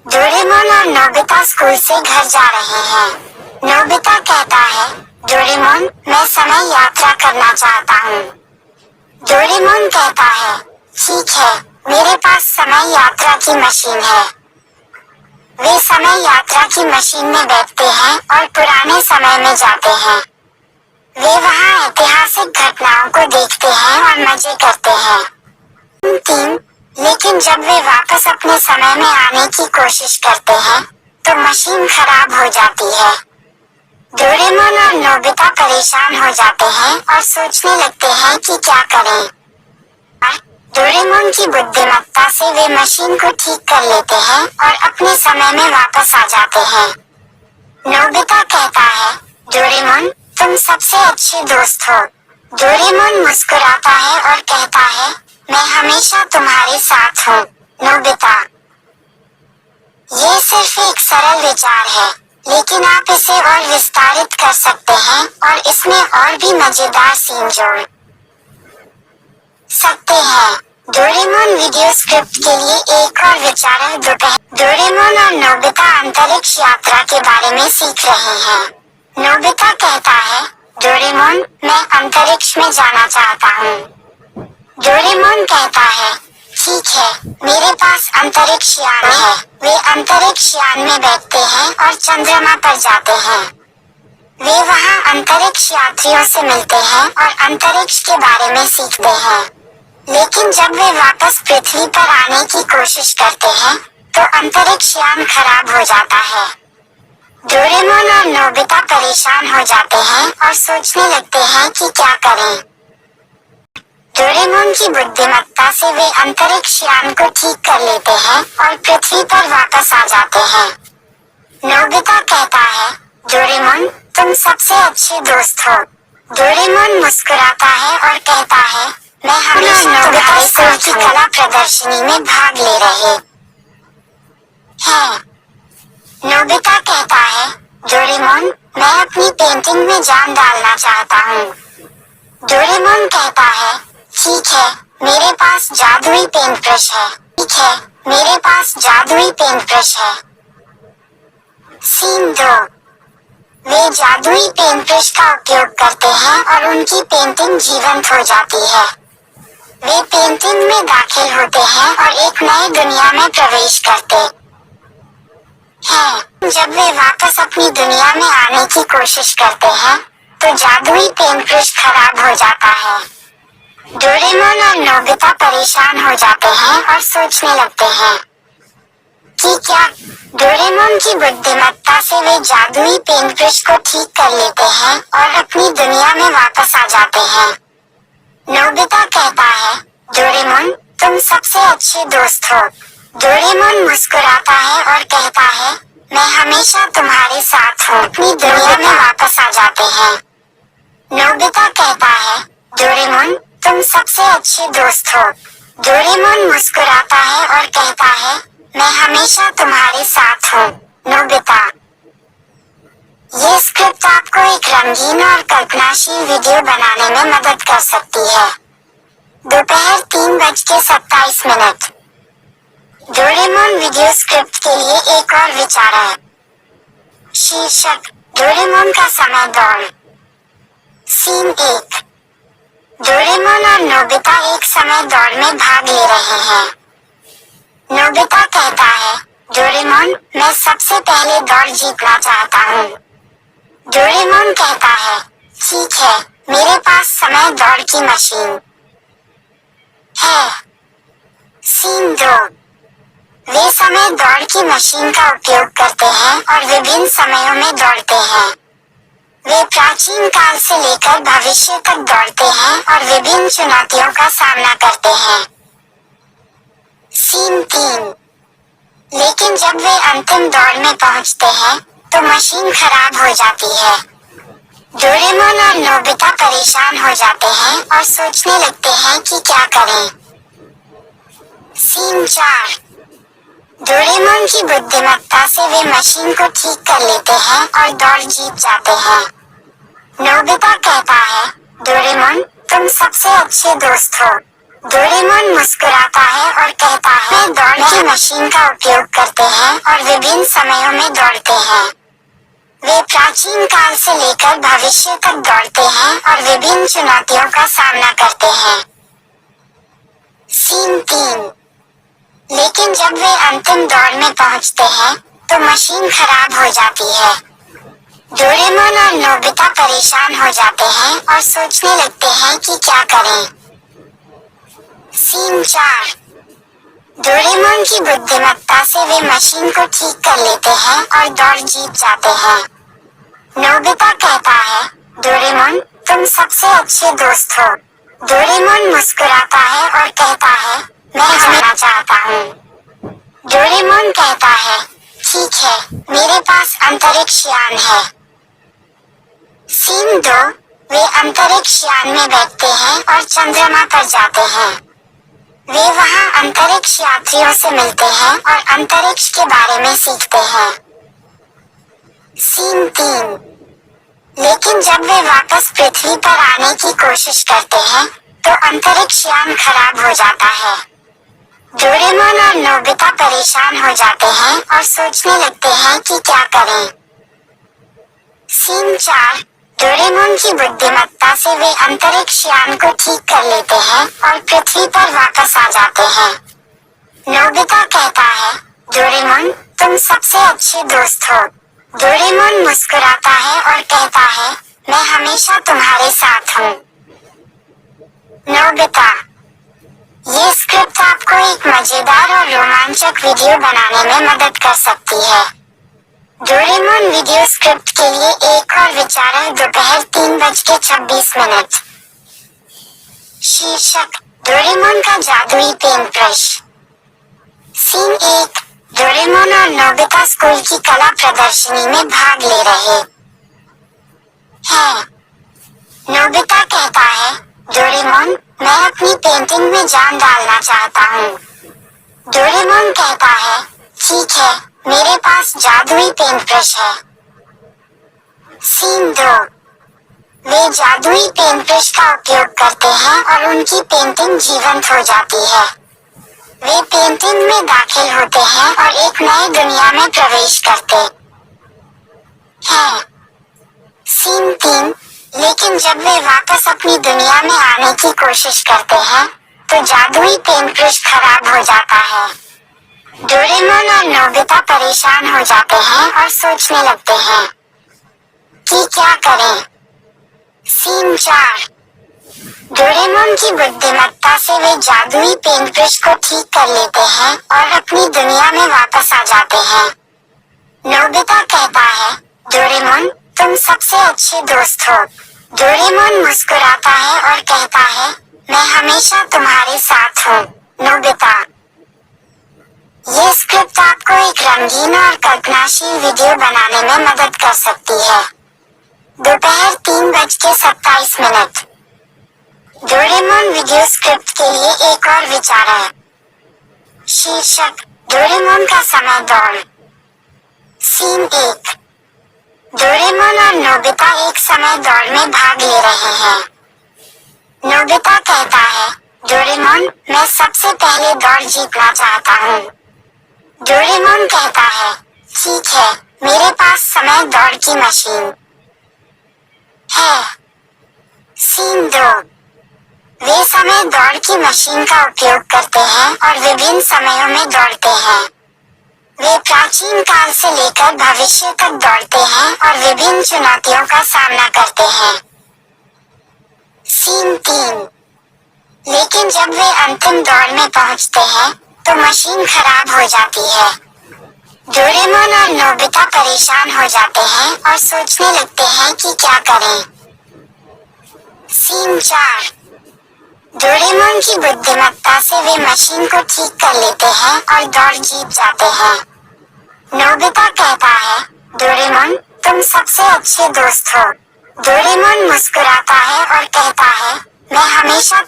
Doraemon और Nobita school से घर जा रहे हैं। नोबिता कहता है, डोरेमोन, मैं समय यात्रा करना चाहता हूँ। डोरेमोन कहता है, ठीक है, मेरे पास समय यात्रा की मशीन है। वे समय यात्रा की मशीन में बैठते हैं और पुराने समय में जाते हैं। वे वहाँ ऐतिहासिक घटनाओं को देखते हैं और मजे करते हैं। 3. लेकिन जब वे वापस अपने समय में आने की कोशिश करते हैं, तो मशीन खराब हो जाती है। डोरेमोन और नोबिता परेशान हो जाते हैं और सोचने लगते हैं कि क्या करें। डोरेमोन की बुद्धिमत्ता से वे मशीन को ठीक कर लेते हैं और अपने समय में वापस आ जाते हैं। नोबिता कहता है, डोरेमोन, तुम सबसे अच्छे दोस्त हो। डोरेमोन मुस्कुराता है और कहता है, मैं हमेशा तुम्हारे साथ हूँ, नोबिता। ये सिर्फ एक सरल विचार है, लेकिन आप इसे और विस्तारित कर सकते हैं और इसमें और भी मजेदार सीन जोड़ सकते हैं। डोरेमोन वीडियो स्क्रिप्ट के लिए एक और विचार है। डोरेमोन और नोबिता अंतरिक्ष यात्रा के बारे में सीख रहे हैं। नोबिता कहता है, डोरेमोन, मैं अंतरिक्ष में जाना चाहता हूँ। डोरेमोन कहता है, ठीक है, मेरे पास अंतरिक्ष यान है। वे अंतरिक्ष यान में बैठते हैं और चंद्रमा पर जाते हैं। वे वहाँ अंतरिक्ष यात्रियों से मिलते हैं और अंतरिक्ष के बारे में सीखते हैं। लेकिन जब वे वापस पृथ्वी पर आने की कोशिश करते हैं, तो अंतरिक्ष यान खराब हो जाता है। डोरेमोन और नोबिता परेशान हो जाते हैं और सोचने लगते हैं कि क्या करें। डोरेमोन की बुद्धिमत्ता से वे अंतरिक्ष यान को ठीक कर लेते हैं और पृथ्वी पर वापस आ जाते हैं। नोबिता कहता है, डोरेमोन, तुम सबसे अच्छे दोस्त हो। डोरेमोन मुस्कुराता है और कहता है, मैं हमेशा तुम्हारे स्कूल की कला प्रदर्शनी में भाग ले रहे हैं। नोबिता कहता है, डोरेमोन, मैं अपनी पेंटिंग में जान डालना चाहता हूँ। डोरेमोन कहता है, ठीक है, मेरे पास जादुई पेंट ब्रश है। ठीक है, मेरे पास जादुई पेंट ब्रश है। सीन 2। वे जादुई पेंट ब्रश का उपयोग करते हैं और उनकी पेंटिंग जीवंत हो जाती है। वे पेंटिंग में दाखिल होते हैं और एक नई दुनिया में प्रवेश करते हैं। जब वे वापस अपनी दुनिया में आने की कोशिश करते हैं, तो जादुई पेंट ब्रश खराब हो जाता है। डोरेमोन और नोबिता परेशान हो जाते हैं और सोचने लगते हैं कि क्या। डोरेमोन की बुद्धिमत्ता से वे जादुई पेंट ब्रश को ठीक कर लेते हैं और अपनी दुनिया में वापस आ जाते हैं। नोबिता कहता है, डोरेमोन, तुम सबसे अच्छे दोस्त हो। डोरेमोन मुस्कुराता है और कहता है, मैं हमेशा तुम्हारे साथ हूँ। अपनी दुनिया में वापस आ जाते हैं। नोबिता कहता है, डोरेमोन, तुम सबसे अच्छे दोस्त हो। डोरेमोन मुस्कुराता है और कहता है, मैं हमेशा तुम्हारे साथ हूँ, नोबिता। ये स्क्रिप्ट आपको एक रंगीन और कल्पनाशील वीडियो बनाने में मदद कर सकती है। दोपहर 3:27। डोरेमोन वीडियो स्क्रिप्ट के लिए एक और विचार है। शीर्षक, डोरेमोन का समय दौड़। सीन 1। डोरेमोन और नोबिता एक समय दौड़ में भाग ले रहे हैं। नोबिता कहता है, डोरेमोन, मैं सबसे पहले दौड़ जीतना चाहता हूँ। डोरेमोन कहता है, ठीक है, मेरे पास समय दौड़ की मशीन है। सीन 2। वे समय दौड़ की मशीन का उपयोग करते हैं और विभिन्न समयों में दौड़ते हैं। वे प्राचीन काल से लेकर भविष्य तक दौड़ते हैं और विभिन्न चुनौतियों का सामना करते हैं। सीन 3। लेकिन जब वे अंतिम दौड़ में पहुंचते हैं, तो मशीन खराब हो जाती है। डोरेमोन और नोबिता परेशान हो जाते हैं और सोचने लगते हैं कि क्या करें। सीन 4। डोरेमोन की बुद्धिमत्ता से वे मशीन को ठीक कर लेते हैं और दौड़ जीत जाते हैं। नोबिता कहता है, डोरेमोन, तुम सबसे अच्छे दोस्त हो। डोरेमोन मुस्कुराता है और कहता है, वे दौड़ की मशीन का उपयोग करते हैं और विभिन्न समयों में दौड़ते हैं। वे प्राचीन काल से लेकर भविष्य तक दौड़ते हैं और विभिन्न चुनौतियों का सामना करते हैं। सीन 3। लेकिन जब वे अंतिम दौड़ में पहुंचते हैं, तो मशीन खराब हो जाती है। डोरेमोन और नोबिता परेशान हो जाते हैं और सोचने लगते हैं कि क्या करें। सीन 4। डोरेमोन की बुद्धिमत्ता से वे मशीन को ठीक कर लेते हैं और दौड़ जीत जाते हैं। नोबिता कहता है, डोरेमोन, तुम सबसे अच्छे दोस्त हो। डोरेमोन मुस्कुराता है और कहता है, मैं जाना चाहता हूँ। डोरेमोन कहता है, ठीक है, मेरे पास अंतरिक्ष यान है। सीन 2। वे अंतरिक्ष यान में बैठते हैं और चंद्रमा पर जाते हैं। वे वहां अंतरिक्ष यात्रियों से मिलते हैं और अंतरिक्ष के बारे में सीखते हैं। सीन 3। लेकिन जब वे वापस पृथ्वी पर आने की कोशिश करते हैं, तो अंतरिक्ष यान खराब हो जाता है। डोरेमोन और नोबिता परेशान हो जाते हैं और सोचने लगते हैं कि क्या करें। सीन 4। डोरेमोन की बुद्धिमत्ता से वे अंतरिक्ष यान को ठीक कर लेते हैं और पृथ्वी पर वापस आ जाते हैं। नोबिता कहता है, डोरेमोन, तुम सबसे अच्छे दोस्त हो। डोरेमोन मुस्कुराता है और कहता है, मैं हमेशा तुम्हारे साथ हूँ। नोबिता। ये स्क्रिप्ट आपको एक मजेदार और रोमांचक वीडियो बनाने में मदद कर सकती है। डोरेमोन वीडियो स्क्रिप्ट के लिए एक और विचार दोपहर 3:26। शीर्षक, डोरेमोन का जादुई पेन ब्रश। सीन 1। डोरेमोन और नोबिता स्कूल की कला प्रदर्शनी में भाग ले रहे हैं। नोबिता कहता है, डोरेमोन, मैं अपनी पेंटिंग में जान डालना चाहता हूँ। डोरेमोन कहता है, ठीक है, मेरे पास जादुई पेंट ब्रश है। सीन 2। वे जादुई पेंट ब्रश का उपयोग करते हैं और उनकी पेंटिंग जीवंत हो जाती है। वे पेंटिंग में दाखिल होते हैं और एक नई दुनिया में प्रवेश करते हैं। सीन 3। लेकिन जब वे वापस अपनी दुनिया में आने की कोशिश करते हैं, तो जादुई पेंट ब्रश खराब हो जाता है। डोरेमोन और नोबिता परेशान हो जाते हैं और सोचने लगते हैं कि क्या करें। सीन 4। डोरेमोन की बुद्धिमत्ता से वे जादुई पेंट ब्रश को ठीक कर लेते हैं और अपनी दुनिया में वापस आ जाते हैं। नोबिता कहता है, डोरेमोन, तुम सबसे अच्छे दोस्त हो। डोरेमोन मुस्कुराता है और कहता है, मैं हमेशा तुम्हारे साथ हूँ। नोबिता। ये स्क्रिप्ट आपको एक रंगीन और कल्पनाशील वीडियो बनाने में मदद कर सकती है। दोपहर 3:27। डोरेमोन वीडियो स्क्रिप्ट के लिए एक और विचार है। शीर्षक, डोरेमोन का समय दौड़। सीन 1। डोरेमोन और नोबिता एक समय दौड़ में भाग ले रहे हैं। नोबिता कहता है, डोरेमोन, मैं सबसे पहले दौड़ जीतना चाहता हूँ। डोरेमोन कहता है, ठीक है, मेरे पास समय दौड़ की मशीन है। सीन 2। वे समय दौड़ की मशीन का उपयोग करते हैं और विभिन्न समयों में दौड़ते हैं। वे प्राचीन काल से लेकर भविष्य तक दौड़ते हैं और विभिन्न चुनौतियों का सामना करते हैं। सीन 3। लेकिन जब वे अंतिम दौड़ में पहुंचते हैं, तो मशीन खराब हो जाती है। डोरेमोन और नोबिता परेशान हो जाते हैं और सोचने लगते हैं कि क्या करें। सीन 4। डोरेमोन की बुद्धिमत्ता से वे मशीन को ठीक कर लेते हैं और दौड़ जीत जाते हैं। नोबिता कहता है, डोरेमोन, तुम सबसे अच्छे दोस्त हो। डोरेमोन मुस्कुराता है और कहता है, मैं हमेशा